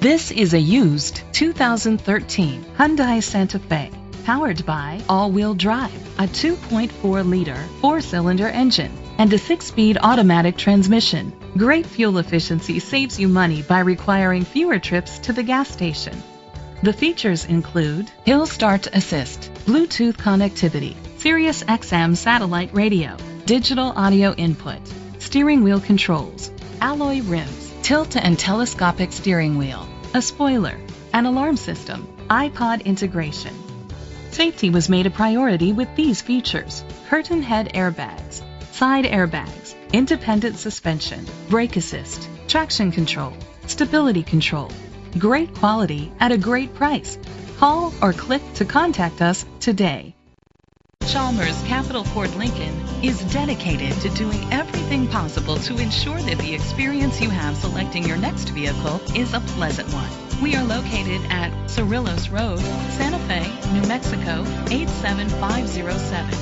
This is a used 2013 Hyundai Santa Fe, powered by all-wheel drive, a 2.4-liter four-cylinder engine, and a 6-speed automatic transmission. Great fuel efficiency saves you money by requiring fewer trips to the gas station. The features include hill start assist, Bluetooth connectivity, Sirius XM satellite radio, digital audio input, steering wheel controls, alloy rims, tilt and telescopic steering wheel, a spoiler, an alarm system, iPod integration. Safety was made a priority with these features: curtain head airbags, side airbags, independent suspension, brake assist, traction control, stability control. Great quality at a great price. Call or click to contact us today. Chalmers Capital Ford Lincoln is dedicated to doing everything possible to ensure that the experience you have selecting your next vehicle is a pleasant one. We are located at Cerrillos Road, Santa Fe, New Mexico 87507.